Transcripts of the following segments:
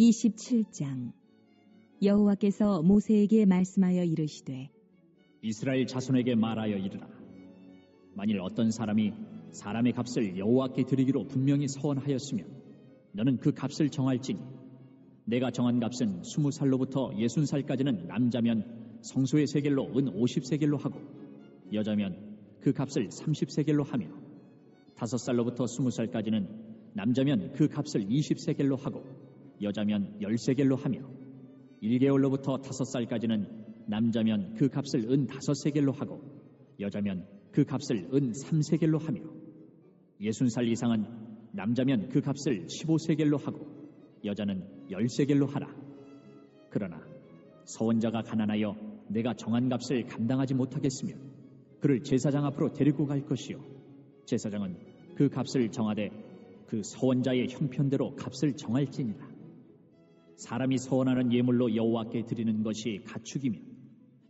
27장. 여호와께서 모세에게 말씀하여 이르시되 이스라엘 자손에게 말하여 이르라. 만일 어떤 사람이 사람의 값을 여호와께 드리기로 분명히 서원하였으면 너는 그 값을 정할지니 내가 정한 값은 20살로부터 60살까지는 남자면 성소의 세겔로 은 50세겔로 하고 여자면 그 값을 30세겔로 하며 5살로부터 20살까지는 남자면 그 값을 20세겔로 하고 여자면 10세겔로 하며 1개월로부터 5살까지는 남자면 그 값을 은 5세겔로 하고 여자면 그 값을 은 3세겔로 하며 60살 이상은 남자면 그 값을 15세겔로 하고 여자는 10세겔로 하라. 그러나 서원자가 가난하여 내가 정한 값을 감당하지 못하겠으며 그를 제사장 앞으로 데리고 갈 것이요 제사장은 그 값을 정하되 그 서원자의 형편대로 값을 정할지니라. 사람이 서원하는 예물로 여호와께 드리는 것이 가축이면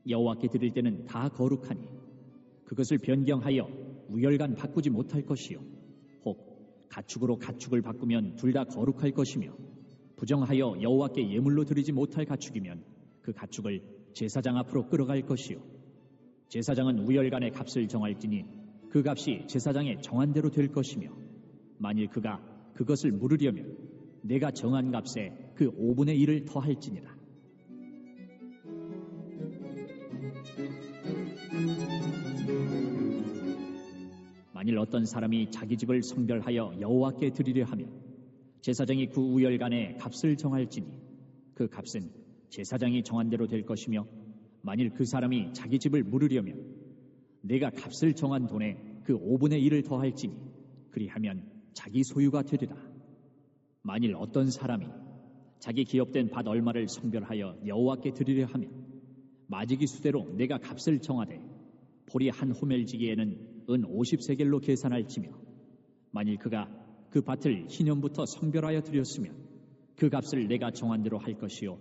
여호와께 드릴 때는 다 거룩하니 그것을 변경하여 우열간 바꾸지 못할 것이요 혹 가축으로 가축을 바꾸면 둘 다 거룩할 것이며 부정하여 여호와께 예물로 드리지 못할 가축이면 그 가축을 제사장 앞으로 끌어갈 것이요 제사장은 우열간의 값을 정할지니 그 값이 제사장의 정한 대로 될 것이며 만일 그가 그것을 물으려면 내가 정한 값에 그 5분의 1을 더할지니라. 만일 어떤 사람이 자기 집을 성별하여 여호와께 드리려 하면 제사장이 그 우열간의 값을 정할지니 그 값은 제사장이 정한 대로 될 것이며 만일 그 사람이 자기 집을 물으려면 내가 값을 정한 돈에 그 5분의 1을 더할지니 그리하면 자기 소유가 되리라. 만일 어떤 사람이 자기 기업된 밭 얼마를 성별하여 여호와께 드리려 하면 마지기 수대로 내가 값을 정하되 보리 한 호멜지기에는 은 50세겔로 계산할지며 만일 그가 그 밭을 희년부터 성별하여 드렸으면 그 값을 내가 정한 대로 할 것이요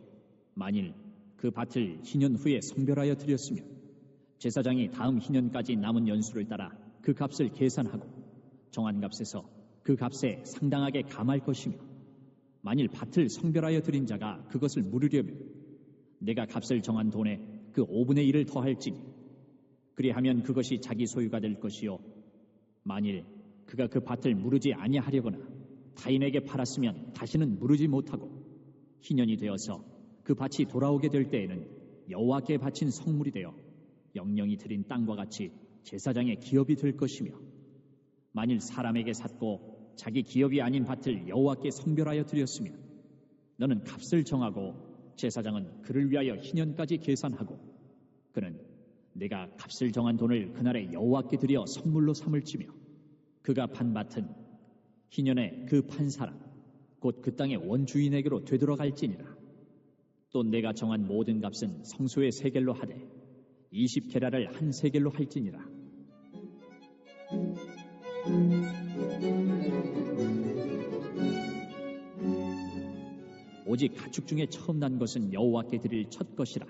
만일 그 밭을 희년 후에 성별하여 드렸으면 제사장이 다음 희년까지 남은 연수를 따라 그 값을 계산하고 정한 값에서 그 값에 상당하게 감할 것이며 만일 밭을 성별하여 드린 자가 그것을 물으려면 내가 값을 정한 돈에 그 5분의 1을 더할지니 그리하면 그것이 자기 소유가 될 것이요 만일 그가 그 밭을 무르지 아니하려거나 타인에게 팔았으면 다시는 무르지 못하고 희년이 되어서 그 밭이 돌아오게 될 때에는 여호와께 바친 성물이 되어 영영이 드린 땅과 같이 제사장의 기업이 될 것이며 만일 사람에게 샀고 자기 기업이 아닌 밭을 여호와께 성별하여 드렸으면 너는 값을 정하고 제사장은 그를 위하여 희년까지 계산하고 그는 내가 값을 정한 돈을 그날에 여호와께 드려 선물로 삼을지며 그가 판 밭은 희년에 그 판 사람 곧 그 땅의 원주인에게로 되돌아갈지니라. 또 내가 정한 모든 값은 성소의 세겔로 하되 20게라를 한 세겔로 할지니라. 오직 가축 중에 처음 난 것은 여호와께 드릴 첫 것이라.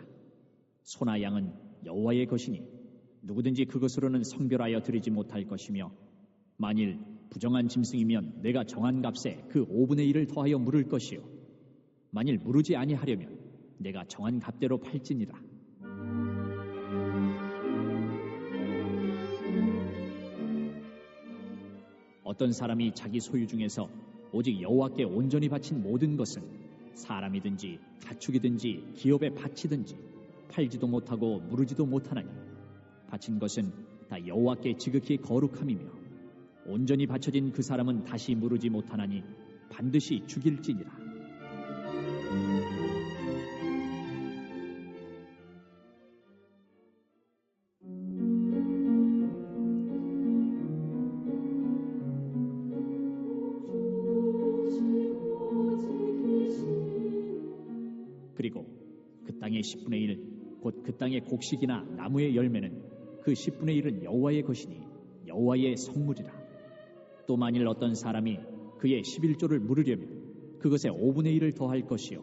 소나 양은 여호와의 것이니 누구든지 그것으로는 성별하여 드리지 못할 것이며 만일 부정한 짐승이면 내가 정한 값에 그 5분의 1을 더하여 물을 것이요 만일 무르지 아니하려면 내가 정한 값대로 팔지니라. 어떤 사람이 자기 소유 중에서 오직 여호와께 온전히 바친 모든 것은 사람이든지 가축이든지 기업의 밭이든지 팔지도 못하고 무르지도 못하나니 바친 것은 다 여호와께 지극히 거룩함이며 온전히 바쳐진 그 사람은 다시 무르지 못하나니 반드시 죽일지니라. 그리고 그 땅의 10분의 1 곧 그 땅의 곡식이나 나무의 열매는 그 10분의 1은 여호와의 것이니 여호와의 성물이라. 또 만일 어떤 사람이 그의 11조를 물으려면 그것에 5분의 1을 더할 것이요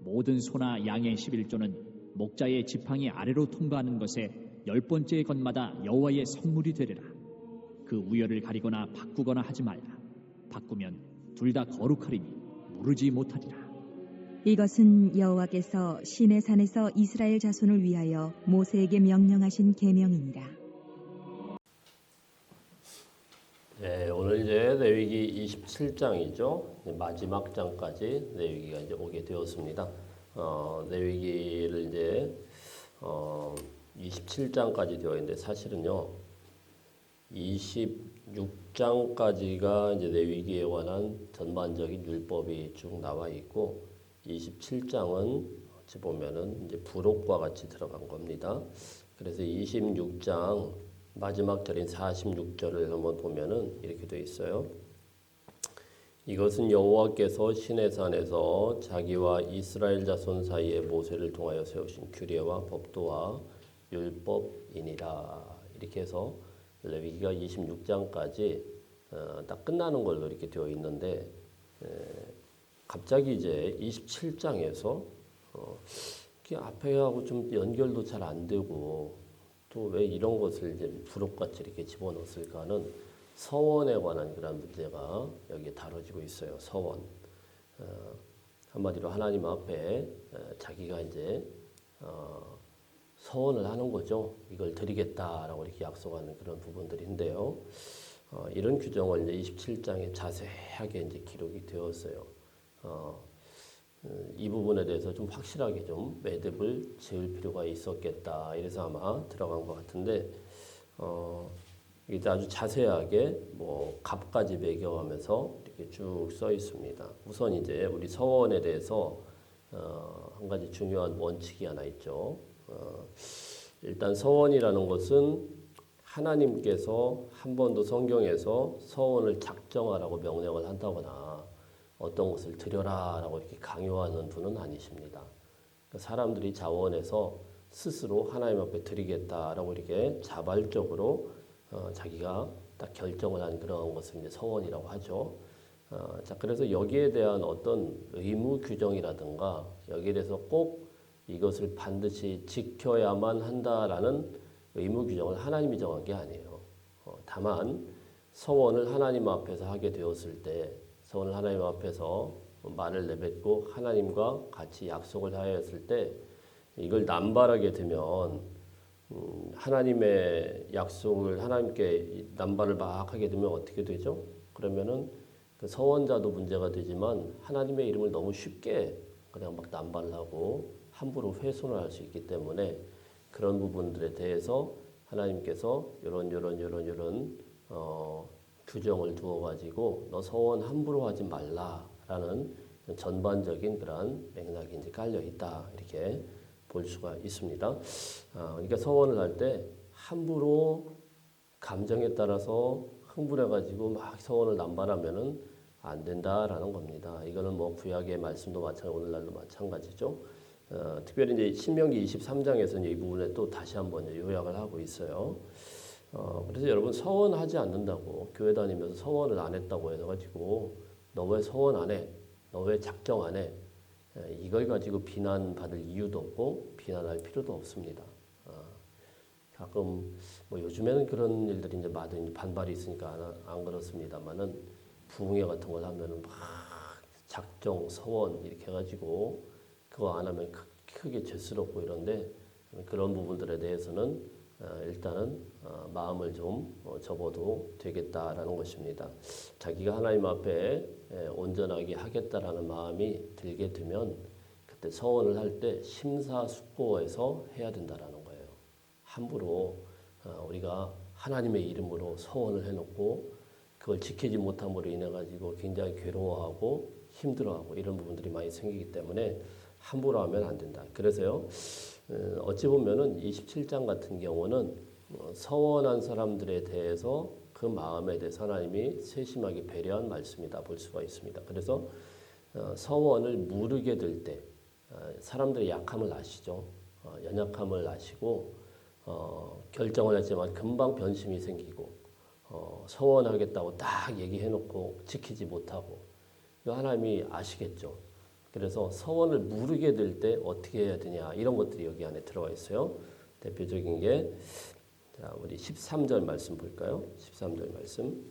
모든 소나 양의 11조는 목자의 지팡이 아래로 통과하는 것에 10번째 것마다 여호와의 성물이 되리라. 그 우열을 가리거나 바꾸거나 하지 말라. 바꾸면 둘 다 거룩하리니 무르지 못하리라. 이것은 여호와께서 시내 산에서 이스라엘 자손을 위하여 모세에게 명령하신 계명이니라. 네, 오늘 이제 레위기 27장이죠. 마지막 장까지 레위기가 이제 오게 되었습니다. 레위기를 이제 27장까지 되어 있는데 사실은요 26장까지가 이제 레위기에 관한 전반적인 율법이 쭉 나와 있고 27장은 어찌 보면은 이제 부록과 같이 들어간 겁니다. 그래서 26장 마지막 절인 46절을 한번 보면은 이렇게 되어 있어요. 이것은 여호와께서 시내산에서 자기와 이스라엘 자손 사이에 모세를 통하여 세우신 규례와 법도와 율법이니라. 이렇게 해서 레위기가 26장까지 딱 끝나는 걸로 이렇게 되어 있는데 갑자기 이제 27장에서 앞에하고 좀 연결도 잘 안 되고 또 왜 이런 것을 이제 부록같이 이렇게 집어넣었을까는 서원에 관한 그런 문제가 여기에 다뤄지고 있어요. 서원. 한마디로 하나님 앞에 자기가 이제 서원을 하는 거죠. 이걸 드리겠다라고 이렇게 약속하는 그런 부분들인데요. 이런 규정을 이제 27장에 자세하게 이제 기록이 되었어요. 이 부분에 대해서 좀 확실하게 좀 매듭을 지을 필요가 있었겠다. 이래서 아마 들어간 것 같은데, 이게 아주 자세하게 뭐 갑까지 매겨가면서 이렇게 쭉 써 있습니다. 우선 이제 우리 서원에 대해서 한 가지 중요한 원칙이 하나 있죠. 일단 서원이라는 것은 하나님께서 한 번도 성경에서 서원을 작정하라고 명령을 한다거나 어떤 것을 드려라라고 이렇게 강요하는 분은 아니십니다. 사람들이 자원해서 스스로 하나님 앞에 드리겠다라고 이렇게 자발적으로 자기가 딱 결정을 한 그런 것을 이제 서원이라고 하죠. 자, 그래서 여기에 대한 어떤 의무 규정이라든가 여기에 대해서 꼭 이것을 반드시 지켜야만 한다라는 의무 규정을 하나님이 정한 게 아니에요. 다만 서원을 하나님 앞에서 하게 되었을 때 서원을 하나님 앞에서 말을 내뱉고 하나님과 같이 약속을 하였을 때 이걸 남발하게 되면 하나님의 약속을 하나님께 남발을 막 하게 되면 어떻게 되죠? 그러면은 그 서원자도 문제가 되지만 하나님의 이름을 너무 쉽게 그냥 막 남발을 하고 함부로 훼손을 할 수 있기 때문에 그런 부분들에 대해서 하나님께서 이런 규정을 두어가지고 너 서원 함부로 하지 말라라는 전반적인 그런 맥락이 이제 깔려 있다 이렇게 볼 수가 있습니다. 그러니까 서원을 할 때 함부로 감정에 따라서 흥분해가지고 막 서원을 남발하면은 안 된다라는 겁니다. 이거는 뭐 구약의 말씀도 마찬가지 오늘날도 마찬가지죠. 특별히 이제 신명기 23장에서는 이 부분에 또 다시 한번 요약을 하고 있어요. 그래서 여러분 서원하지 않는다고 교회 다니면서 서원을 안 했다고 해가지고 너 왜 서원 안 해? 너 왜 작정 안 해? 이걸 가지고 비난받을 이유도 없고 비난할 필요도 없습니다. 가끔 뭐 요즘에는 그런 일들이 이제 많은 반발이 있으니까 안 그렇습니다만은 부흥회 같은 걸 하면은 막 작정 서원 이렇게 해가지고 그거 안 하면 크게 죄스럽고 이런데 그런 부분들에 대해서는 일단은 마음을 좀 접어도 되겠다라는 것입니다. 자기가 하나님 앞에 온전하게 하겠다라는 마음이 들게 되면 그때 서원을 할 때 심사숙고해서 해야 된다라는 거예요. 함부로 우리가 하나님의 이름으로 서원을 해놓고 그걸 지키지 못함으로 인해 가지고 굉장히 괴로워하고 힘들어하고 이런 부분들이 많이 생기기 때문에 함부로 하면 안 된다. 그래서요. 어찌 보면은 27장 같은 경우는 서원한 사람들에 대해서 그 마음에 대해서 하나님이 세심하게 배려한 말씀이다 볼 수가 있습니다. 그래서 서원을 무르게 될 때 사람들의 약함을 아시죠. 연약함을 아시고 결정을 했지만 금방 변심이 생기고 서원하겠다고 딱 얘기해놓고 지키지 못하고 이거 하나님이 아시겠죠. 그래서 서원을 무르게 될 때 어떻게 해야 되냐 이런 것들이 여기 안에 들어가 있어요. 대표적인 게 자, 우리 13절 말씀 볼까요? 13절 말씀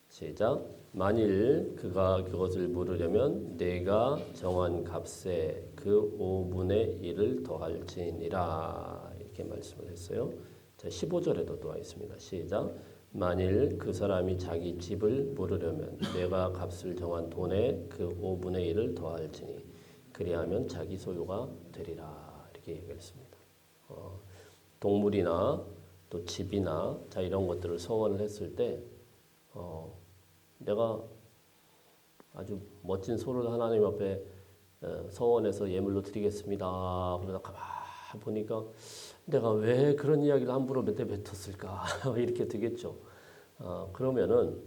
시작. 만일 그가 그것을 물으려면 내가 정한 값에 그 5분의 1을 더할지니라 이렇게 말씀을 했어요. 자, 15절에도 나와 있습니다. 시작. 만일 그 사람이 자기 집을 물으려면 내가 값을 정한 돈에 그 5분의 1을 더할지니 그리하면 자기 소유가 되리라 이렇게 얘기했습니다. 동물이나 또 집이나 자 이런 것들을 서원을 했을 때 내가 아주 멋진 소를 하나님 앞에 서원해서 예물로 드리겠습니다. 그러다 가만 보니까 내가 왜 그런 이야기를 함부로 몇 대 뱉었을까 이렇게 되겠죠. 그러면은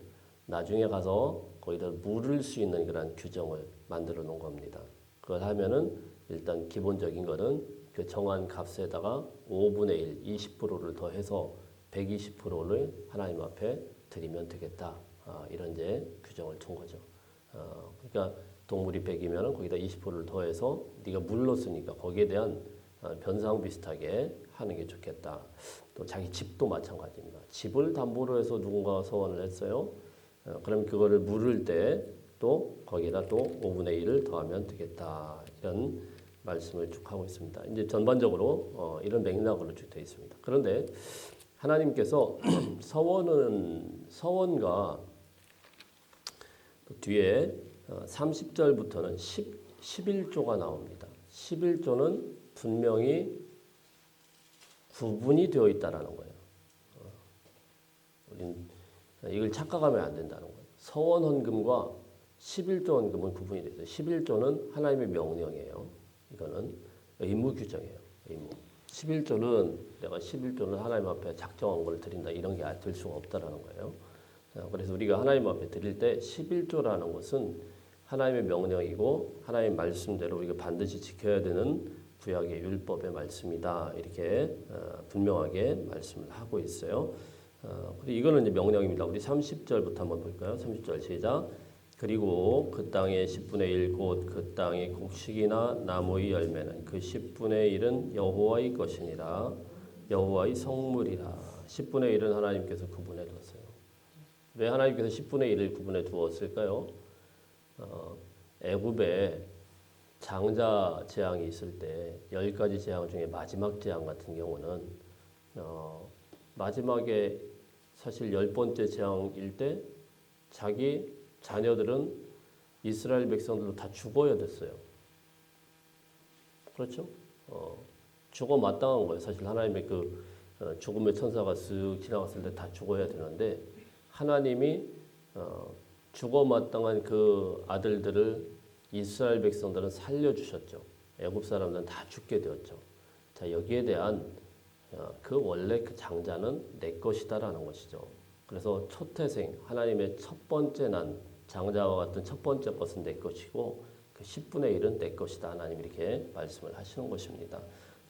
나중에 가서 거기다 물을 수 있는 그런 규정을 만들어 놓은 겁니다. 그걸 하면은 일단 기본적인 거는 그 정한 값에다가 5분의 1, 20%를 더해서 120%를 하나님 앞에 드리면 되겠다. 이런 이제 규정을 둔 거죠. 그러니까 동물이 100이면 거기다 20%를 더해서 네가 물렀으니까 거기에 대한 변상 비슷하게 하는 게 좋겠다. 또 자기 집도 마찬가지입니다. 집을 담보로 해서 누군가가 서원을 했어요. 그럼 그거를 물을 때 또 거기에다 또 5분의 1을 더하면 되겠다. 이런 말씀을 쭉 하고 있습니다. 이제 전반적으로 이런 맥락으로 쭉 되어 있습니다. 그런데 하나님께서 서원과 뒤에 30절부터는 11조가 나옵니다. 11조는 분명히 구분이 되어 있다라는 거예요. 우리는 이걸 착각하면 안 된다는 거예요. 서원 헌금과 11조 헌금은 구분이 되어 있어요. 11조는 하나님의 명령이에요. 이거는 의무 규정이에요. 의무. 11조는 내가 11조는 하나님 앞에 작정한 걸 드린다 이런 게 될 수가 없다라는 거예요. 그래서 우리가 하나님 앞에 드릴 때 11조라는 것은 하나님의 명령이고 하나님의 말씀대로 우리가 반드시 지켜야 되는 구약의 율법의 말씀이다. 이렇게 분명하게 말씀을 하고 있어요. 그리고 이거는 이제 명령입니다. 우리 30절부터 한번 볼까요? 30절 시작. 그리고 그 땅의 10분의 1 곧 그 땅의 곡식이나 나무의 열매는 그 10분의 1은 여호와의 것이니라. 여호와의 성물이라. 10분의 1은 하나님께서 구분해 두었어요. 왜 하나님께서 10분의 1을 구분해 두었을까요? 애굽에 장자 재앙이 있을 때 10가지 재앙 중에 마지막 재앙 같은 경우는 마지막에 사실 10번째 재앙일 때 자기 자녀들은 이스라엘 백성들도 다 죽어야 됐어요. 그렇죠? 죽어 마땅한 거예요. 사실 하나님의 그 죽음의 천사가 쓱 지나갔을 때 다 죽어야 되는데 하나님이 죽어 마땅한 그 아들들을 이스라엘 백성들은 살려주셨죠. 애굽 사람들은 다 죽게 되었죠. 자 여기에 대한 그 원래 그 장자는 내 것이다라는 것이죠. 그래서 초태생 하나님의 첫 번째 난 장자와 같은 첫 번째 것은 내 것이고 그 10분의 1은 내 것이다. 하나님 이렇게 말씀을 하시는 것입니다.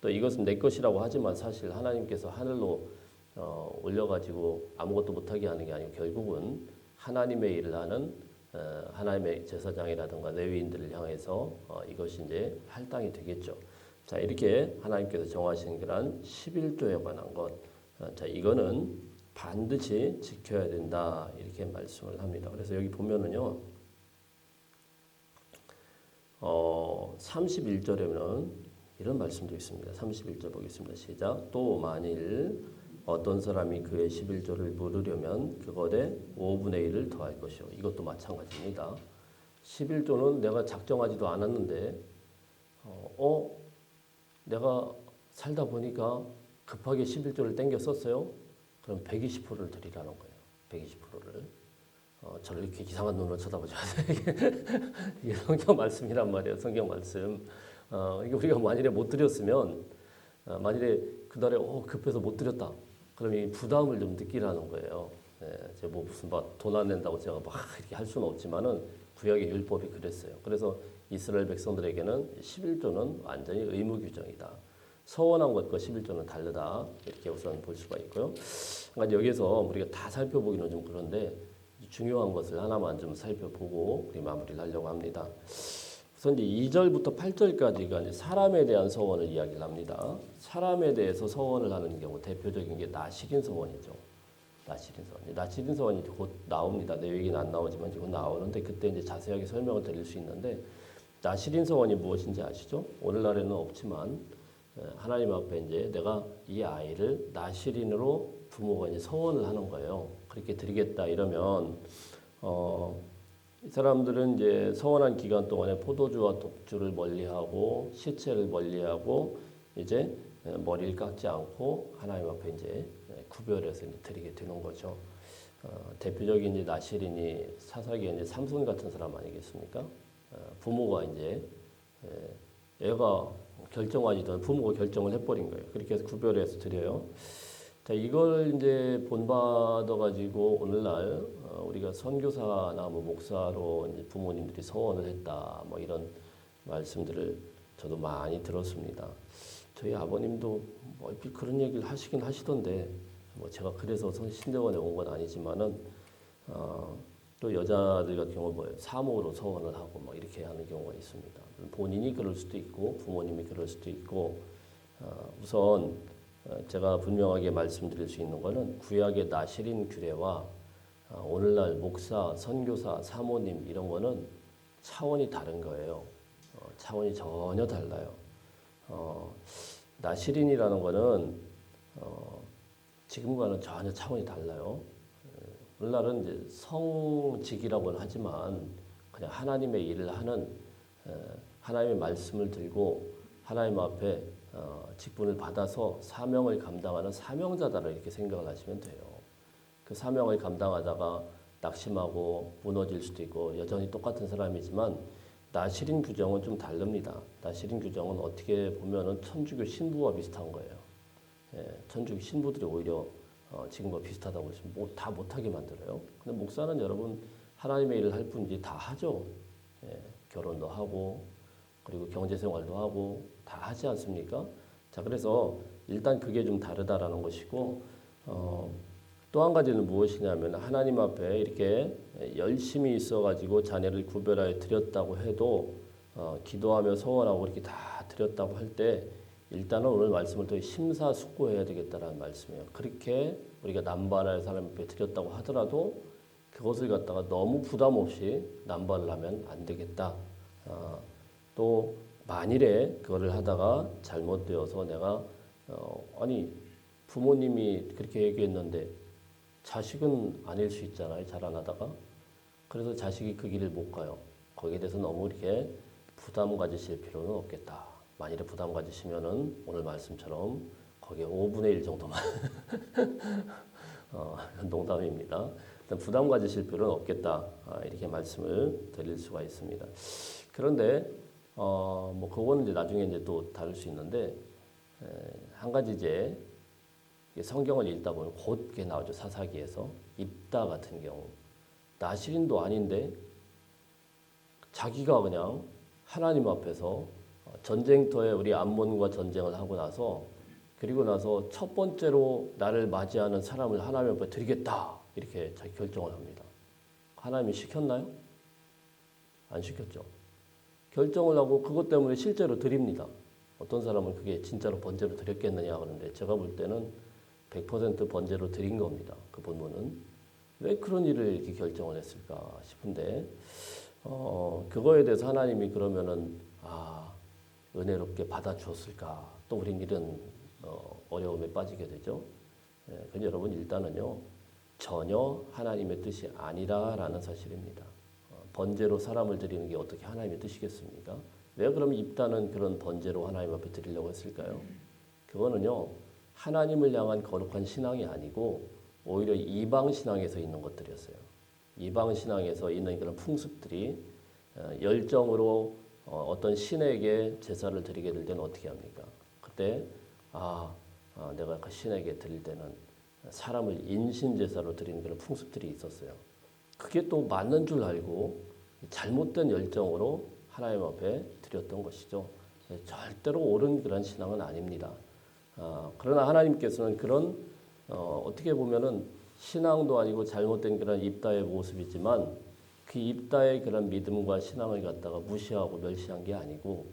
또 이것은 내 것이라고 하지만 사실 하나님께서 하늘로 올려가지고 아무것도 못하게 하는 게 아니고 결국은 하나님의 일을 하는 하나님의 제사장이라든가 레위인들을 향해서 이것이 이제 할당이 되겠죠. 자 이렇게 하나님께서 정하신 그런 11조에 관한 것, 자 이거는 반드시 지켜야 된다 이렇게 말씀을 합니다. 그래서 여기 보면은요, 31절에는 이런 말씀도 있습니다. 31절 보겠습니다. 시작. 또 만일 어떤 사람이 그의 11조를 물으려면 그것에 5분의 1을 더할 것이요. 이것도 마찬가지입니다. 11조는 내가 작정하지도 않았는데 내가 살다 보니까 급하게 11조를 땡겨 썼어요. 그럼 120%를 드리라는 거예요. 120%를. 저를 이렇게 이상한 눈으로 쳐다보지 마세요. 이게 성경 말씀이란 말이에요. 성경 말씀. 이게 우리가 만일에 못 드렸으면 만일에 그날에 급해서 못 드렸다. 그럼 이 부담을 좀 느끼라는 거예요. 제가 뭐 무슨 돈 안 낸다고 제가 막 이렇게 할 수는 없지만은 구약의 율법이 그랬어요. 그래서 이스라엘 백성들에게는 11조는 완전히 의무 규정이다. 서원한 것과 11조는 다르다. 이렇게 우선 볼 수가 있고요. 그러니까 여기서 우리가 다 살펴보기는 좀 그런데 중요한 것을 하나만 좀 살펴보고 우리 마무리를 하려고 합니다. 우선 이제 2절부터 8절까지가 이제 사람에 대한 서원을 이야기를 합니다. 사람에 대해서 서원을 하는 경우 대표적인 게 나시긴 서원이죠. 나시린 서원. 나시린 서원이 곧 나옵니다. 내 얘기는 안 나오지만 곧 나오는데 그때 이제 자세하게 설명을 드릴 수 있는데 나시린 서원이 무엇인지 아시죠? 오늘날에는 없지만 하나님 앞에 이제 내가 이 아이를 나시린으로 부모가 이제 서원을 하는 거예요. 그렇게 드리겠다 이러면 이 사람들은 이제 서원한 기간 동안에 포도주와 독주를 멀리하고 시체를 멀리하고 이제 머리를 깎지 않고 하나님 앞에 이제 구별해서 이제 드리게 되는 거죠. 대표적인 이제 나시린이 사사기에 이제 삼손 같은 사람 아니겠습니까? 부모가 이제 애가 결정하지도 부모가 결정을 해버린 거예요. 그렇게 해서 구별해서 드려요. 자, 이걸 이제 본받아 가지고 오늘날 우리가 선교사나 뭐 목사로 이제 부모님들이 서원을 했다 뭐 이런 말씀들을 저도 많이 들었습니다. 저희 아버님도 뭐 그런 얘기를 하시긴 하시던데 뭐 제가 그래서 신대원에 온 건 아니지만은 또 여자들 같은 경우 뭐 사모로 서원을 하고 막 이렇게 하는 경우가 있습니다. 본인이 그럴 수도 있고 부모님이 그럴 수도 있고 우선 제가 분명하게 말씀드릴 수 있는 것은 구약의 나시린 규례와 오늘날 목사, 선교사, 사모님 이런 거는 차원이 다른 거예요. 차원이 전혀 달라요. 나시린이라는 거는 지금과는 전혀 차원이 달라요. 오늘날은 이제 성직이라고는 하지만 그냥 하나님의 일을 하는 하나님의 말씀을 들고 하나님 앞에 직분을 받아서 사명을 감당하는 사명자다라 이렇게 생각을 하시면 돼요. 그 사명을 감당하다가 낙심하고 무너질 수도 있고 여전히 똑같은 사람이지만 나시린 규정은 좀 다릅니다. 나시린 규정은 어떻게 보면은 천주교 신부와 비슷한 거예요. 천주교 신부들이 오히려 지금과 비슷하다고 해서 다 못하게 만들어요. 근데 목사는 여러분 하나님의 일을 할 뿐이지 다 하죠. 결혼도 하고 그리고 경제생활도 하고 다 하지 않습니까? 자, 그래서 일단 그게 좀 다르다라는 것이고 또 한 가지는 무엇이냐면 하나님 앞에 이렇게 열심히 있어가지고 자녀를 구별하여 드렸다고 해도 기도하며 소원하고 이렇게 다 드렸다고 할 때 일단은 오늘 말씀을 더 심사숙고해야 되겠다라는 말씀이에요. 그렇게 우리가 남발하여 사람 앞에 드렸다고 하더라도 그것을 갖다가 너무 부담 없이 남발을 하면 안 되겠다. 또 만일에 그거를 하다가 잘못되어서 내가 아니 부모님이 그렇게 얘기했는데 자식은 아닐 수 있잖아요. 자라나다가. 그래서 자식이 그 길을 못 가요. 거기에 대해서 너무 이렇게 부담 가지실 필요는 없겠다. 만일에 부담 가지시면은 오늘 말씀처럼 거기에 5분의 1 정도만 농담입니다. 일단 부담 가지실 필요는 없겠다. 이렇게 말씀을 드릴 수가 있습니다. 그런데 뭐 그거는 이제 나중에 이제 또 다룰 수 있는데 한 가지 이제 성경을 읽다 보면 곧게 나오죠. 사사기에서 입다 같은 경우 나시린도 아닌데 자기가 그냥 하나님 앞에서 전쟁터에 우리 암몬과 전쟁을 하고 나서 그리고 나서 첫 번째로 나를 맞이하는 사람을 하나님 앞에 드리겠다 이렇게 자기 결정을 합니다. 하나님이 시켰나요? 안 시켰죠. 결정을 하고 그것 때문에 실제로 드립니다. 어떤 사람은 그게 진짜로 번제로 드렸겠느냐 그러는데 제가 볼 때는 100% 번제로 드린 겁니다. 그 본문은. 왜 그런 일을 이렇게 결정을 했을까 싶은데 그거에 대해서 하나님이 그러면은 은혜롭게 받아주었을까? 또 우린 이런 어려움에 빠지게 되죠. 그런데 여러분 일단은요. 전혀 하나님의 뜻이 아니다라는 사실입니다. 번제로 사람을 드리는 게 어떻게 하나님의 뜻이겠습니까? 왜 그럼 입다는 그런 번제로 하나님 앞에 드리려고 했을까요? 그거는요. 하나님을 향한 거룩한 신앙이 아니고 오히려 이방 신앙에서 있는 것들이었어요. 이방 신앙에서 있는 그런 풍습들이 열정으로 어떤 신에게 제사를 드리게 될 때는 어떻게 합니까? 그때 내가 그 신에게 드릴 때는 사람을 인신 제사로 드리는 그런 풍습들이 있었어요. 그게 또 맞는 줄 알고 잘못된 열정으로 하나님 앞에 드렸던 것이죠. 절대로 옳은 그런 신앙은 아닙니다. 그러나 하나님께서는 그런 어떻게 보면은 신앙도 아니고 잘못된 그런 입다의 모습이지만 그 입다의 그런 믿음과 신앙을 갖다가 무시하고 멸시한 게 아니고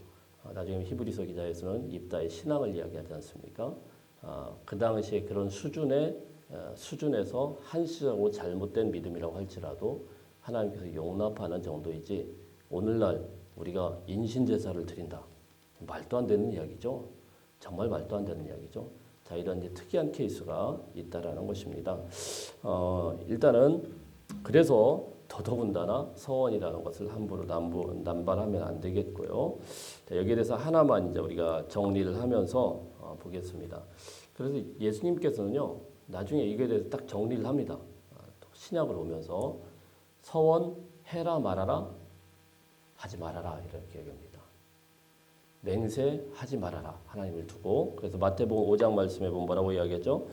나중에 히브리서 기자에서는 입다의 신앙을 이야기하지 않습니까? 그 당시에 그런 수준의 수준에서 한시적으로 잘못된 믿음이라고 할지라도 하나님께서 용납하는 정도이지 오늘날 우리가 인신제사를 드린다. 말도 안 되는 이야기죠. 정말 말도 안 되는 이야기죠. 자, 이런 이제 특이한 케이스가 있다라는 것입니다. 일단은 그래서 더더군다나 서원이라는 것을 함부로 남발하면 안 되겠고요. 자, 여기에 대해서 하나만 이제 우리가 정리를 하면서 보겠습니다. 그래서 예수님께서는요, 나중에 이거에 대해서 딱 정리를 합니다. 신약을 오면서 서원 해라 말아라 하지 말아라 이렇게 얘기합니다. 맹세하지 말아라 하나님을 두고. 그래서 마태복음 5장 말씀에 보면 뭐라고 이야기하죠?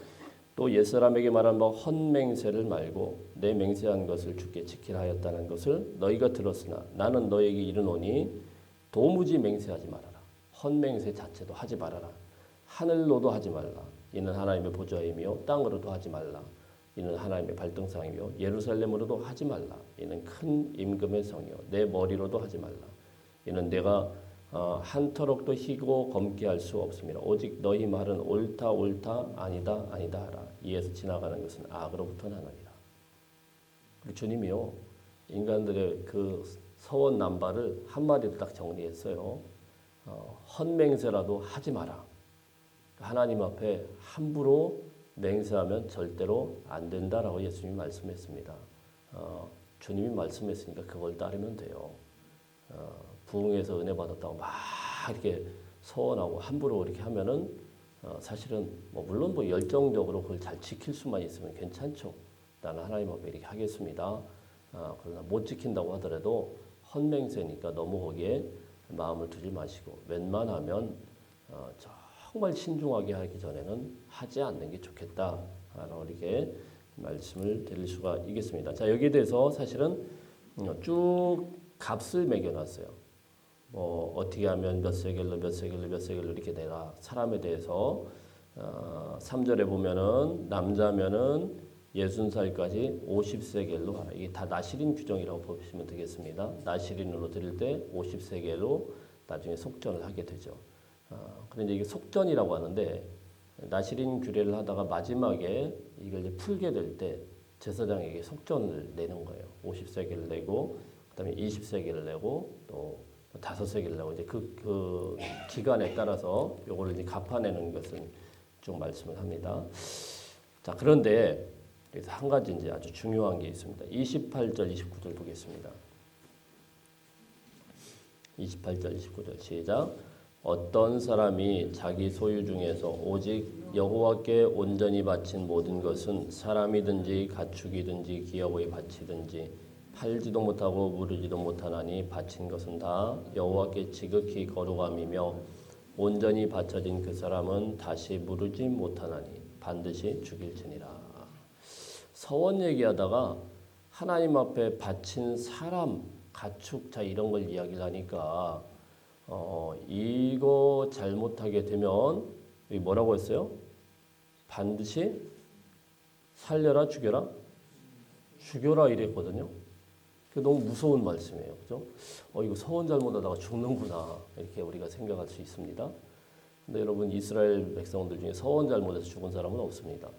또 옛사람에게 말한 바 헛맹세를 말고 내 맹세한 것을 주께 지키라 하였다는 것을 너희가 들었으나 나는 너에게 이르노니 도무지 맹세하지 말아라. 헛맹세 자체도 하지 말아라. 하늘로도 하지 말라. 이는 하나님의 보좌이며 땅으로도 하지 말라. 이는 하나님의 발등상이며 예루살렘으로도 하지 말라. 이는 큰 임금의 성이요 내 머리로도 하지 말라. 이는 내가 한터럭도 희고 검게 할 수 없습니다. 오직 너희 말은 옳다 옳다 아니다 아니다 하라. 이에서 지나가는 것은 악으로부터 나느니라. 주님이요 인간들의 그 서원 남발을 한마디로 딱 정리했어요. 헛맹세라도 하지 마라. 하나님 앞에 함부로 맹세하면 절대로 안 된다라고 예수님이 말씀했습니다. 주님이 말씀했으니까 그걸 따르면 돼요. 부흥에서 은혜 받았다고 막 이렇게 서원하고 함부로 이렇게 하면은 사실은 물론 열정적으로 그걸 잘 지킬 수만 있으면 괜찮죠. 나는 하나님 앞에 이렇게 하겠습니다. 그러나 못 지킨다고 하더라도 헛맹세니까 너무 거기에 마음을 두지 마시고 웬만하면 정말 신중하게 하기 전에는 하지 않는 게 좋겠다라고 이렇게 말씀을 드릴 수가 있겠습니다. 자, 여기에 대해서 사실은 쭉 값을 매겨놨어요. 어떻게 하면 몇 세겔로 몇 세겔로 몇 세겔로 이렇게 내라. 사람에 대해서 3절에 보면은 남자면은 60살까지 50세겔로 하라. 이게 다 나시린 규정이라고 보시면 되겠습니다. 나시린으로 드릴 때 50세겔로 나중에 속전을 하게 되죠. 그런데 이게 속전이라고 하는데 나시린 규례를 하다가 마지막에 이걸 이제 풀게 될 때 제사장에게 속전을 내는 거예요. 50세겔을 내고 그다음에 20세겔을 내고 또 5세겔을 내고 이제 그 기간에 따라서 요거를 이제 갚아내는 것을 쭉 말씀을 합니다. 자, 그런데 여기서 한 가지 이제 아주 중요한 게 있습니다. 28절, 29절 보겠습니다. 28절, 29절 시작. 어떤 사람이 자기 소유 중에서 오직 여호와께 온전히 바친 모든 것은 사람이든지 가축이든지 기업의 바치든지 팔지도 못하고 무르지도 못하나니 바친 것은 다 여호와께 지극히 거룩함이며 온전히 바쳐진 그 사람은 다시 무르지 못하나니 반드시 죽일지니라. 서원 얘기하다가 하나님 앞에 바친 사람, 가축, 자 이런 걸 이야기를 하니까 이거 잘못하게 되면 뭐라고 했어요? 반드시 살려라 죽여라? 죽여라 이랬거든요. 그 너무 무서운 말씀이에요. 그죠? 이거 서원 잘못하다가 죽는구나. 이렇게 우리가 생각할 수 있습니다. 근데 여러분 이스라엘 백성들 중에 서원 잘못해서 죽은 사람은 없습니다.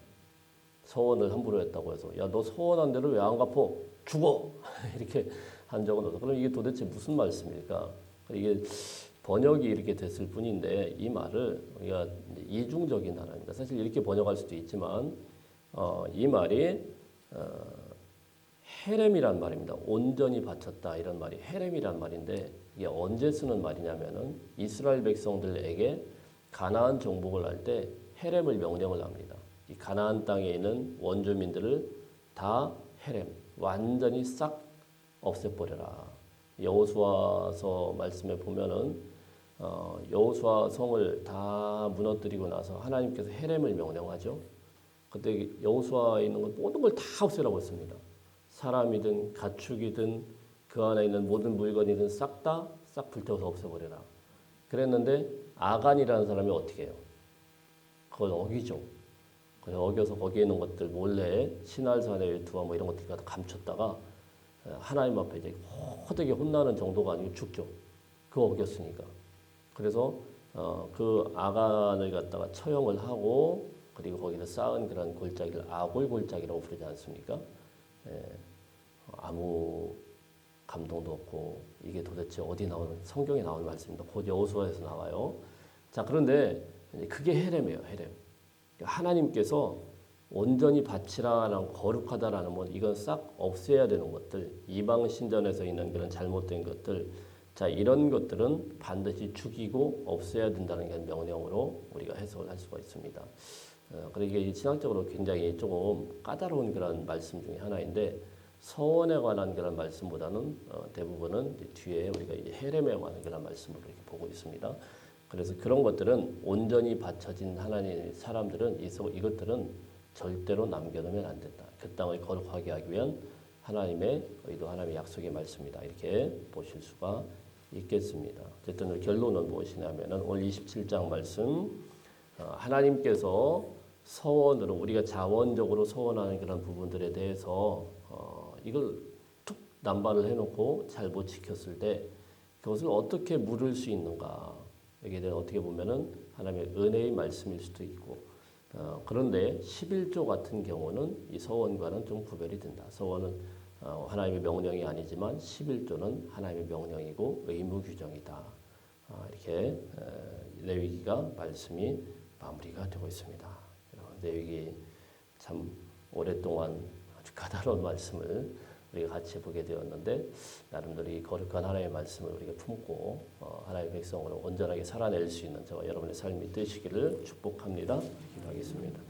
서원을 함부로 했다고 해서 야, 너 서원한 대로 왜 안 갚어? 죽어! 이렇게 한 적은 없어. 그럼 이게 도대체 무슨 말씀일까? 이게 번역이 이렇게 됐을 뿐인데 이 말을 우리가 이중적인 단어입니다. 사실 이렇게 번역할 수도 있지만 이 말이 헤렘이란 말입니다. 온전히 바쳤다 이런 말이 헤렘이란 말인데 이게 언제 쓰는 말이냐면은 이스라엘 백성들에게 가나안 정복을 할 때 헤렘을 명령을 합니다. 이 가나안 땅에 있는 원주민들을 다 헤렘 완전히 싹 없애버려라. 여호수아서 말씀에 보면은 여호수아 성을 다 무너뜨리고 나서 하나님께서 헤렘을 명령하죠. 그때 여호수아에 있는 것 모든 걸 다 없애라고 했습니다. 사람이든 가축이든 그 안에 있는 모든 물건이든 싹 불태워서 없애버려라. 그랬는데 아간이라는 사람이 어떻게 해요? 그걸 어기죠. 그래서 어겨서 거기에 있는 것들 몰래 시날산에 두어 뭐 이런 것들 갖다 감췄다가 하나님 앞에 이제 호되게 혼나는 정도가 아니고 죽죠. 그거 어겼으니까. 그래서 그 아간을 갖다가 처형을 하고 그리고 거기서 쌓은 그런 골짜기를 아골 골짜기라고 부르지 않습니까? 아무 감동도 없고 이게 도대체 어디 나오는 성경에 나오는 말씀입니다. 곧 여호수아에서 나와요. 자, 그런데 그게 헤렘이에요. 헤렘. 하나님께서 온전히 바치라라는 거룩하다라는 것, 이건 싹 없애야 되는 것들, 이방 신전에서 있는 그런 잘못된 것들, 자, 이런 것들은 반드시 죽이고 없애야 된다는 게 명령으로 우리가 해석을 할 수가 있습니다. 그러니까 이게 신학적으로 굉장히 조금 까다로운 그런 말씀 중에 하나인데, 서원에 관한 그런 말씀보다는 대부분은 뒤에 우리가 이제 헤렘에 관한 그런 말씀으로 이렇게 보고 있습니다. 그래서 그런 것들은 온전히 바쳐진 하나님의 사람들은 이것들은 절대로 남겨놓으면 안 된다. 그 땅을 거룩하게 하기 위한 하나님의 의도, 하나님의 약속의 말씀이다. 이렇게 보실 수가 있겠습니다. 어쨌든 결론은 무엇이냐면은 오늘 27장 말씀, 하나님께서 서원으로 우리가 자원적으로 서원하는 그런 부분들에 대해서 이걸 툭 남발을 해놓고 잘 못 지켰을 때 그것을 어떻게 물을 수 있는가? 여기에 대해 어떻게 보면은 하나님의 은혜의 말씀일 수도 있고, 그런데 11조 같은 경우는 이 서원과는 좀 구별이 된다. 서원은 하나님의 명령이 아니지만 11조는 하나님의 명령이고 의무 규정이다. 이렇게 레위기가 말씀이 마무리가 되고 있습니다. 레위기 참 오랫동안 아주 까다로운 말씀을 우리가 같이 보게 되었는데, 나름대로 이 거룩한 하나님의 말씀을 우리가 품고 하나님의 백성으로 온전하게 살아낼 수 있는 저와 여러분의 삶이 되시기를 축복합니다. 기도하겠습니다.